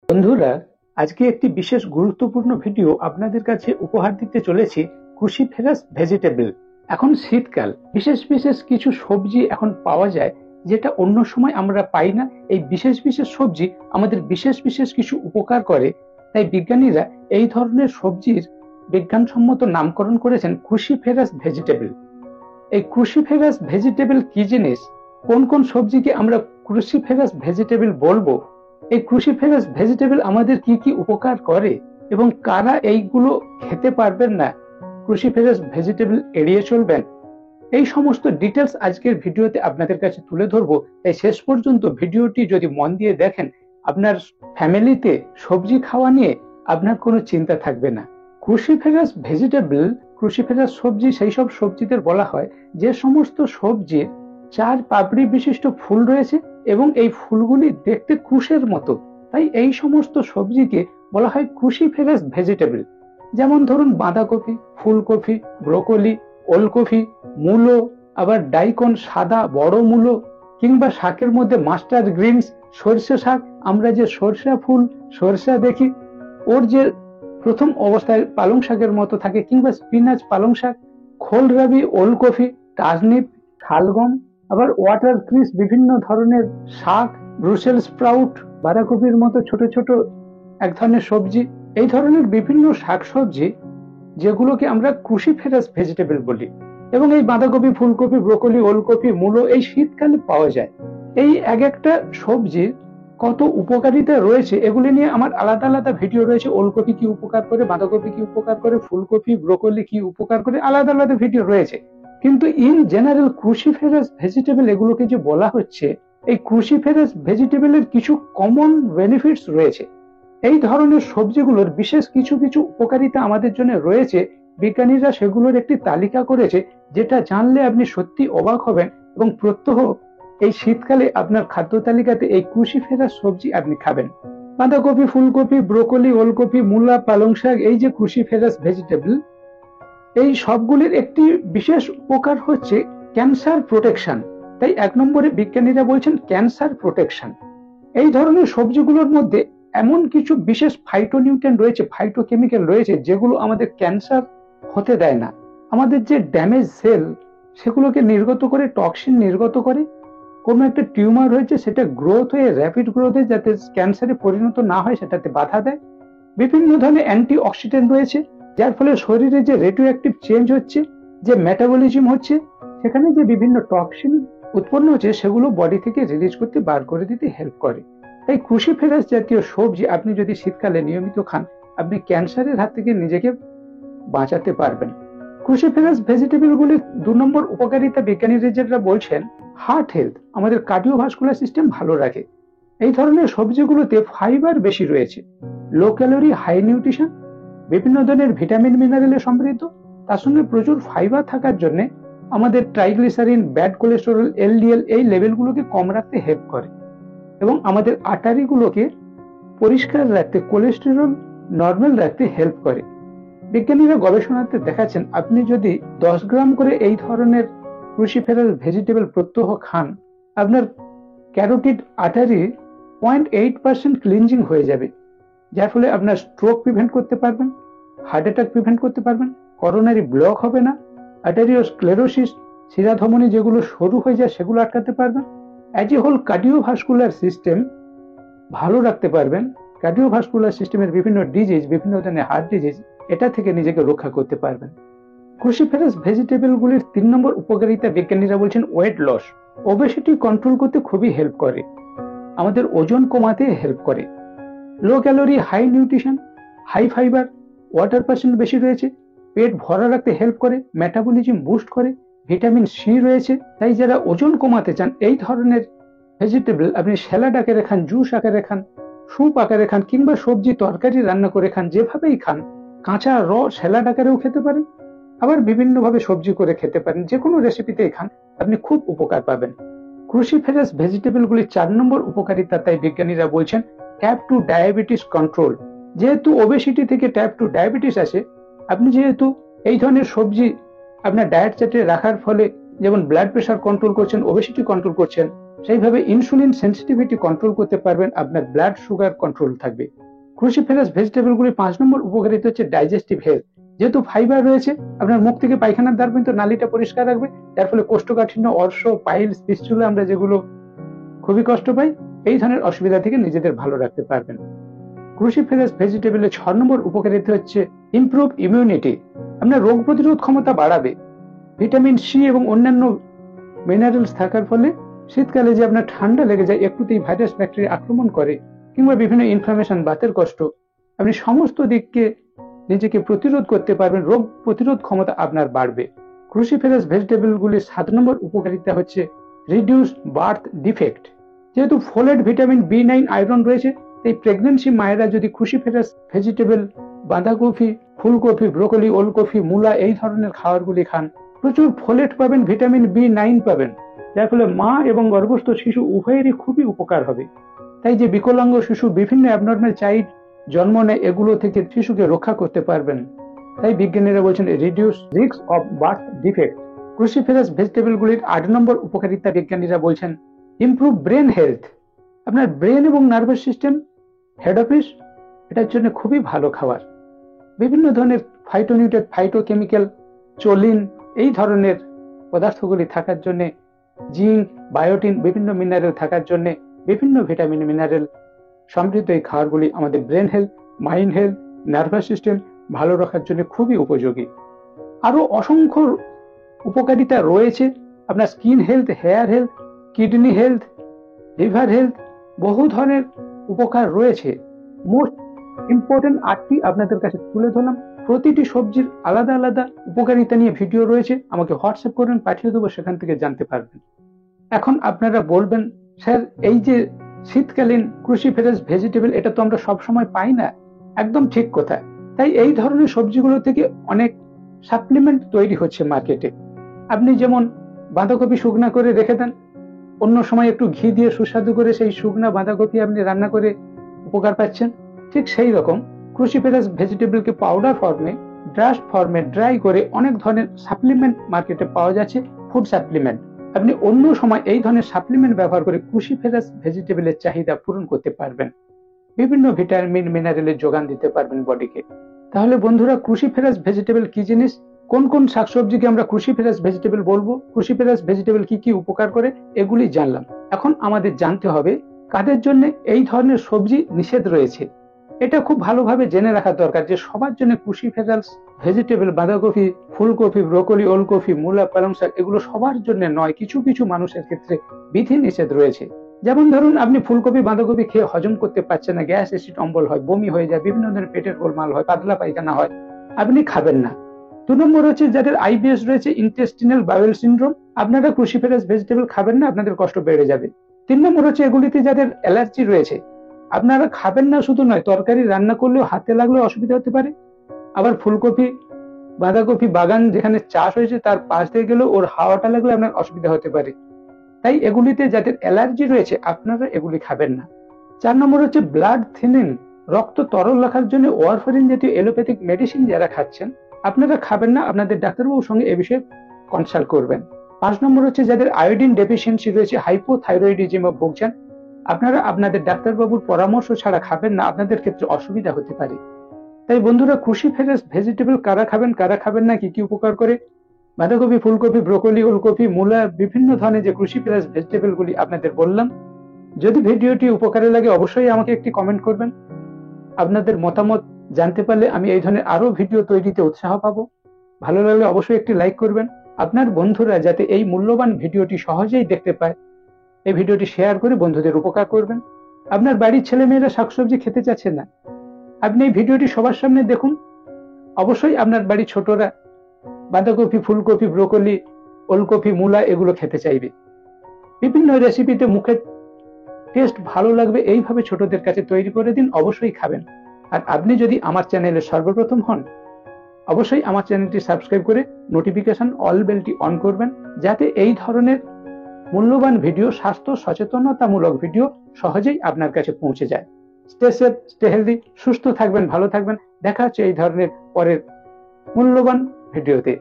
বন্ধুরা, আজকে একটি বিশেষ গুরুত্বপূর্ণ ভিডিও আপনাদের কাছে উপহার দিতে চলেছি। Cruciferous vegetable. এখন শীতকাল, বিশেষ বিশেষ কিছু সবজি এখন পাওয়া যায় যেটা অন্য সময় আমরা পাই না। এই বিশেষ বিশেষ সবজি আমাদের বিশেষ বিশেষ কিছু উপকার করে, তাই বিজ্ঞানীরা এই ধরনের সবজির বিজ্ঞানসম্মত নামকরণ করেছেন ক্রুসিফেরাস ভেজিটেবল। এই ক্রুসিফেরাস ভেজিটেবল কি জিনিস, কোন কোন সবজিকে আমরা ক্রুসিফেরাস ভেজিটেবল বলবো, এই ক্রুসিফেরাস ভেজিটেবল আমাদের কি কি উপকার করে এবং কারা এইগুলো খেতে পারবেন না, ক্রুসিফেরাস ভেজিটেবল এড়িয়ে চলবেন, এই সমস্ত ডিটেলস আজকের ভিডিওতে আপনাদের কাছে তুলে ধরবো। তাই শেষ পর্যন্ত ভিডিওটি যদি মন দিয়ে দেখেন, আপনার ফ্যামিলিতে সবজি খাওয়া নিয়ে আপনার কোনো চিন্তা থাকবে না। ক্রুসিফেরাস ভেজিটেবল, ক্রুসিফেরাস সবজি সেই সব সবজিদের বলা হয় যে সমস্ত সবজির 4 পাপড়ি বিশিষ্ট ফুল রয়েছে এবং এই ফুলগুলি দেখতে ক্রুশের মতো, তাই এই সমস্ত সবজিকে বলা হয় ক্রুসিফেরাস ভেজিটেবল। যেমন ধরুন বাঁধাকপি, ফুলকপি, ব্রোকলি, ওলকপি, মূলো, আবার ডাইকন সাদা বড় মূলো, কিংবা শাকের মধ্যে মাস্টার্ড গ্রিনস, সরষে শাক, আমরা যে সরষা ফুল সরষা দেখি, ওর যে প্রথম অবস্থায় পালং শাকের মতো থাকে, কিংবা স্পিনাচ পালং শাক, খোলরাবি, ওলকপি, টার্নিপ, শালগম, আবার ওয়াটার ক্রিস, বিভিন্ন ধরনের শাক, ব্রুসেল স্প্রাউট, বাঁধাকপির মতো ছোট ছোট এক ধরনের সবজি, এই ধরনের বিভিন্ন শাকসবজি যেগুলোকে আমরা ক্রুসিফেরাস ভেজিটেবল বলি। এবং এই বাঁধাকপি, ফুলকপি, ব্রোকলি, ওলকপি, মূলো এই শীতকালে পাওয়া যায়। এই এক একটা সবজির কত উপকারিতা রয়েছে এগুলি নিয়ে আমার আলাদা আলাদা ভিডিও রয়েছে। ওলকপি কি উপকার করে, বাঁধাকপি কি উপকার করে, ফুলকপি, ব্রোকলি কি উপকার করে, আলাদা আলাদা ভিডিও রয়েছে। কিন্তু ইন জেনারেল ক্রুসিফেরাস ভেজিটেবল এগুলোকে যে বলা হচ্ছে, এই ক্রুসিফেরাস ভেজিটেবলের কিছু কমন বেনিফিটস রয়েছে। এই ধরনের সবজিগুলোর বিশেষ কিছু কিছু উপকারিতা আমাদের জন্য রয়েছে। বিজ্ঞানীরা সেগুলোর একটি তালিকা করেছে, যেটা জানলে আপনি সত্যি অবাক হবেন এবং প্রত্যহ এই শীতকালে আপনার খাদ্য তালিকাতে এই ক্রুসিফেরাস সবজি আপনি খাবেন। বাঁধাকপি, ফুলকপি, ব্রোকলি, ওলকপি, মূলা, পালং শাক, এই যে ক্রুসিফেরাস ভেজিটেবল, এই সবগুলির একটি বিশেষ উপকার হচ্ছে ক্যান্সার প্রোটেকশন। তাই 1 নম্বরে বিজ্ঞানীরা বলছেন ক্যান্সার প্রোটেকশন। এই ধরনের সবজিগুলোর মধ্যে এমন কিছু বিশেষ ফাইটোনিউট্রিয়েন্ট রয়েছে, ফাইটোকেমিক্যাল রয়েছে, যেগুলো আমাদের ক্যান্সার হতে দেয় না। আমাদের যে ড্যামেজ সেল সেগুলোকে নির্গত করে, টক্সিন নির্গত করে, কোনো একটা টিউমার হয়েছে সেটা গ্রোথ হয়ে, র্যাপিড গ্রোথে যাতে ক্যান্সারে পরিণত না হয় সেটাতে বাধা দেয়। বিভিন্ন ধরনের অ্যান্টি অক্সিডেন্ট রয়েছে, যার ফলে শরীরে যে রেডিও অ্যাক্টিভ চেঞ্জ হচ্ছে, যে মেটাবলিজম হচ্ছে, সেখানে যে বিভিন্ন টক্সিন উৎপন্ন হচ্ছে সেগুলো বডি থেকে রিলিজ করতে, বার করে দিতে হেল্প করে। তাই ক্রুসিফেরাস জাতীয় সবজি আপনি যদি শীতকালে নিয়মিত খান, আপনি ক্যান্সারের হাত থেকে নিজেকে বাঁচাতে পারবেন। ক্রুসিফেরাস ভেজিটেবল গুলি 2 নম্বর উপকারিতা বিজ্ঞানীরা যেটা বলছেন, হার্ট হেলথ, আমাদের কার্ডিওভাস্কুলার সিস্টেম ভালো রাখে। এই ধরনের সবজিগুলোতে ফাইবার বেশি রয়েছে, লো ক্যালোরি, হাই নিউট্রিশন, বিভিন্ন ধরনের ভিটামিন মিনারেলে সমৃদ্ধ, তার সঙ্গে প্রচুর ফাইবার থাকার জন্য আমাদের ট্রাইগ্লিসারিন, ব্যাড কোলেস্টেরল, এলডিএল এই লেভেলগুলোকে কম রাখতে হেল্প করে এবং আমাদের আর্টারিগুলোকে পরিষ্কার রাখতে, কোলেস্টেরল নর্মাল রাখতে হেল্প করে। বিজ্ঞানীরা গবেষণাতে দেখাচ্ছেন, আপনি যদি 10 গ্রাম করে এই ধরনের ক্রুসিফেরাস ভেজিটেবল প্রত্যহ খান, আপনার ক্যারোটিড আর্টারি 0.8% ক্লিনজিং হয়ে যাবে, যার ফলে আপনার স্ট্রোক প্রিভেন্ট করতে পারবেন, হার্ট অ্যাটাক প্রিভেন্ট করতে পারবেন, করোনারি ব্লক হবে না, আর্টারিওস্ক্লেরোসিস, শিরাধমনী যেগুলো সরু হয়ে যায় সেগুলো আটকাতে পারবেন, as a whole cardiovascular system ভালো রাখতে পারবেন। কার্ডিওভাস্কুলার সিস্টেমের বিভিন্ন ডিজিজ, বিভিন্ন ধরনের হার্ট ডিজিজ, এটা থেকে নিজেকে রক্ষা করতে পারবেন। ক্রুসিফেরাস ভেজিটেবল গুলির 3 নম্বর উপকারিতা বিজ্ঞানীরা বলছেন ওয়েট লস, ওবেসিটি কন্ট্রোল করতে খুবই হেল্প করে, আমাদের ওজন কমাতে হেল্প করে। Low calorie, high nutrition, high fibre, water percent বেশি রয়েছে, পেট ভরা রাখতে হেল্প করে, মেটাবলিজম বুস্ট করে, ভিটামিন সি রয়েছে। তাই যারা ওজন কমাতে চান, এই ধরনের ভেজিটেবল আপনি স্যালাড আকারে খান, জুস আকারে খান, স্যুপ আকারে খান, কিংবা সবজি তরকারি রান্না করে খান, যেভাবেই খান, কাঁচা র স্যালাড আকারেও খেতে পারেন, আবার বিভিন্ন ভাবে সবজি করে খেতে পারেন, যে কোনো রেসিপিতেই খান, আপনি খুব উপকার পাবেন। ক্রুসিফেরাস ভেজিটেবল গুলি 4 নম্বর উপকারিতা, তাই বিজ্ঞানীরা বলছেন টাইপ 2 ডায়াবেটিস কন্ট্রোল। যেহেতু ওবেসিটি থেকে টাইপ 2 ডায়াবেটিস আসে, আপনি যেহেতু এই ধরনের সবজি আপনার ডায়েট চার্টে রাখার ফলে যেমন ব্লাড প্রেশার কন্ট্রোল করছেন, ওবেসিটি কন্ট্রোল করছেন, সেইভাবে ইনসুলিন সেন্সিটিভিটি কন্ট্রোল করতে পারবেন, আপনার ব্লাড সুগার কন্ট্রোল থাকবে। ক্রুসিফেরাস ভেজিটেবলগুলি 5 নম্বর উপকারিতা হচ্ছে ডাইজেস্টিভ হেলথ। যেহেতু ফাইবার রয়েছে, আপনার মুখ থেকে পায়খানার দ্বার পর্যন্ত নালীটা পরিষ্কার রাখবে, যার ফলে কোষ্ঠকাঠিন্য, অর্শ, পাইলস, ফিস্টুলা আমরা যেগুলো খুবই কষ্ট পাই, এই ধরনের অসুবিধা থেকে নিজেদের ভালো রাখতে পারবেন। ক্রুসিফেরাস ভেজিটেবলের 6 নম্বর উপকারিতা হচ্ছে ইমপ্রুভ ইমিউনিটি। আপনার রোগ প্রতিরোধ ক্ষমতা বাড়াবে। ভিটামিন সি এবং অন্যান্য মিনারেলস থাকার ফলে শীতকালে যে আপনার ঠান্ডা লেগে যায়, একটুতেই ভাইরাস ব্যাকটেরিয়া আক্রমণ করে, কিংবা বিভিন্ন ইনফ্লামেশন, বাতের কষ্ট, আপনি সমস্ত দিককে নিজেকে প্রতিরোধ করতে পারবেন, রোগ প্রতিরোধ ক্ষমতা আপনার বাড়বে। ক্রুসিফেরাস ভেজিটেবলগুলির 7 নম্বর উপকারিতা হচ্ছে রিডিউস বার্থ ডিফেক্ট। যেহেতু ফোলেট, ভিটামিন B9, আয়রন রয়েছে, এই প্রেগনেন্সি মায়েরা যদি ক্রুসিফেরাস ভেজিটেবল, বাঁধাকপি, ফুলকপি, ব্রোকলি, ওলকপি, মূলা এই ধরনের খাবারগুলি খান, প্রচুর ফোলেট পাবেন, ভিটামিন B9 পাবেন, যার ফলে মা এবং গর্ভস্থ শিশু উভয়েরই খুবই উপকার হবে। তাই যে বিকলাঙ্গ শিশু বিভিন্ন অ্যাবনর্মাল চাইল্ড জন্ম নেয়, এগুলো থেকে শিশুকে রক্ষা করতে পারবেন। তাই বিজ্ঞানীরা বলছেন reduce risk of birth defect. Cruciferous ভেজিটেবলগুলির 8 নম্বর উপকারিতা বিজ্ঞানীরা বলছেন ইমপ্রুভ ব্রেন হেলথ। আপনার ব্রেন এবং নার্ভাস সিস্টেম, হেড অফিস, এটার জন্য খুবই ভালো খাবার। বিভিন্ন ধরনের ফাইটোনিউট্রিয়েন্ট, ফাইটোকেমিক্যাল, চোলিন এই ধরনের পদার্থগুলি থাকার জন্য, জিঙ্ক, বায়োটিন, বিভিন্ন মিনারেল থাকার জন্য, বিভিন্ন ভিটামিন মিনারেল সমৃদ্ধ এই খাবারগুলি আমাদের brain health, mind health, nervous system ভালো রাখার জন্য খুবই উপযোগী। আরো অসংখ্য উপকারিতা রয়েছে। আপনার skin health, hair health, kidney health, liver health, বহু ধরনের উপকার রয়েছে। মোস্ট ইম্পর্টেন্ট 8টি আপনাদের কাছে তুলে ধরলাম। প্রতিটি সবজির আলাদা আলাদা উপকারিতা নিয়ে ভিডিও রয়েছে, আমাকে হোয়াটসঅ্যাপ করবেন, পাঠিয়ে দেবো, সেখান থেকে জানতে পারবেন। এখন আপনারা বলবেন, স্যার এই যে শীতকালীন ক্রুসিফেরাস ভেজিটেবল, এটা তো আমরা সবসময় পাই না। একদম ঠিক কথা। তাই এই ধরনের সবজিগুলো থেকে অনেক সাপ্লিমেন্ট তৈরি হচ্ছে মার্কেটে। আপনি যেমন বাঁধাকপি শুকনা করে রেখে দেন, অন্য সময় একটু ঘি দিয়ে সুস্বাদু করে সেই শুকনা বাঁধাকপি আপনি রান্না করে উপকার পাচ্ছেন। ঠিক সেই রকম ক্রুসিফেরাস ভেজিটেবলকে পাউডার ফর্মে, ড্রাস্ট ফর্মে ড্রাই করে অনেক ধরনের সাপ্লিমেন্ট মার্কেটে পাওয়া যাচ্ছে, ফুড সাপ্লিমেন্ট। আপনি অন্য সময় এই ধরনের সাপ্লিমেন্ট ব্যবহার করে ক্রুসিফেরাস ভেজিটেবলের চাহিদা পূরণ করতে পারবেন, বিভিন্ন ভিটামিন মিনারেলের যোগান দিতে পারবেন বডিকে। তাহলে বন্ধুরা, ক্রুসিফেরাস ভেজিটেবল কি জিনিস, কোন কোন শাকসবজিকে আমরা ক্রুসিফেরাস ভেজিটেবল বলবো, ক্রুসিফেরাস ভেজিটেবল কি কি উপকার করে, এগুলি জানলাম। এখন আমাদের জানতে হবে কাদের জন্য এই ধরনের সবজি নিষেধ রয়েছে। এটা খুব ভালোভাবে জেনে রাখা দরকার যে সবার জন্য ক্রুসিফেরাস ভেজিটেবল, বাঁধাকপি, ফুলকপি, ব্রোকলি, ওলকপি, মূলা, পালং শাক এগুলো সবার জন্য নয়। কিছু কিছু মানুষের ক্ষেত্রে বিধি নিষেধ রয়েছে। যেমন ধরুন, আপনি ফুলকপি, বাঁধাকপি খেয়ে হজম করতে পারছেন না, গ্যাস, অ্যাসিড, অম্বল হয়, বমি হয়ে যায়, বিভিন্ন ধরনের পেটের গোলমাল হয়, পাতলা পায়খানা হয়, আপনি খাবেন না। 2 নম্বর হচ্ছে যাদের IBS রয়েছে, ইন্টেস্টিনাল বাউল সিনড্রোম, আপনারা ক্রুসিফেরাস ভেজিটেবল খাবেন না, আপনাদের কষ্ট বেড়ে যাবে। 3 নম্বর হচ্ছে এগুলিতে যাদের অ্যালার্জি রয়েছে, আপনারা খাবেন না শুধু নয়, তরকারি রান্না করলেও হাতে লাগলেও অসুবিধা হতে পারে। আবার ফুলকপি, বাঁধাকপি বাগান যেখানে চাষ হয়েছে তার পাশ দিয়ে গেলেও ওর হাওয়াটা লাগলে আপনার অসুবিধা হতে পারে। তাই এগুলিতে যাদের অ্যালার্জি রয়েছে আপনারা এগুলি খাবেন না। 4 নম্বর হচ্ছে ব্লাড থিনিং, রক্ত তরল রাখার জন্য ওয়ারফারিন জাতীয় এলোপ্যাথিক মেডিসিন যারা খাচ্ছেন, আপনারা খাবেন না, আপনাদের ডাক্তারবাবুর সঙ্গে এ বিষয়ে কনসাল্ট করবেন। 5 নম্বর হচ্ছে যাদের আয়োডিন ডেফিসিয়েন্সি রয়েছে, হাইপোথাইরয়েডিজমে ভুগছেন, আপনারা আপনাদের ডাক্তারবাবুর পরামর্শ ছাড়া খাবেন না, আপনাদের ক্ষেত্রে অসুবিধা হতে পারে। তাই বন্ধুরা, ক্রুসিফেরাস ভেজিটেবল কারা খাবেন, কারা খাবেন না, কি কি উপকার করে, বাঁধাকপি, ফুলকপি, ব্রোকলি, ওলকপি, মূলা, বিভিন্ন ধরনের যে ক্রুসিফেরাস ভেজিটেবল গুলি আপনাদের বললাম। যদি ভিডিওটি উপকারে লাগে অবশ্যই আমাকে একটি কমেন্ট করবেন। আপনাদের মতামত জানতে পারলে আমি এই ধরনের আরো ভিডিও তৈরিতে উৎসাহ পাবো। ভালো লাগলে অবশ্যই একটি লাইক করবেন। আপনার বন্ধুরা যাতে এই মূল্যবান ভিডিওটি সহজেই দেখতে পায়, এই ভিডিওটি শেয়ার করে বন্ধুদের উপকার করবেন। আপনার বাড়ির ছেলেমেয়েরা শাকসবজি খেতে চাচ্ছে না, আপনি এই ভিডিওটি সবার সামনে দেখুন, অবশ্যই আপনার বাড়ির ছোটরা বাঁধাকপি, ফুলকপি, ব্রোকলি, ওলকপি, মূলা এগুলো খেতে চাইবে। বিভিন্ন রেসিপিতে মুখের টেস্ট ভালো লাগবে, এইভাবে ছোটদের কাছে তৈরি করে দিন, অবশ্যই খাবেন। আর আপনি যদি আমার চ্যানেলে সর্বপ্রথম হন, অবশ্যই আমার চ্যানেলটি সাবস্ক্রাইব করে নোটিফিকেশন অল বেলটি অন করবেন, যাতে এই ধরনের মূল্যবান ভিডিও, স্বাস্থ্য সচেতনতামূলক ভিডিও সহজেই আপনার কাছে পৌঁছে যায়। স্টে সেফ, স্টে হেলদি, সুস্থ থাকবেন, ভালো থাকবেন। দেখা হচ্ছে এই ধরনের পরের মূল্যবান ভিডিওতে।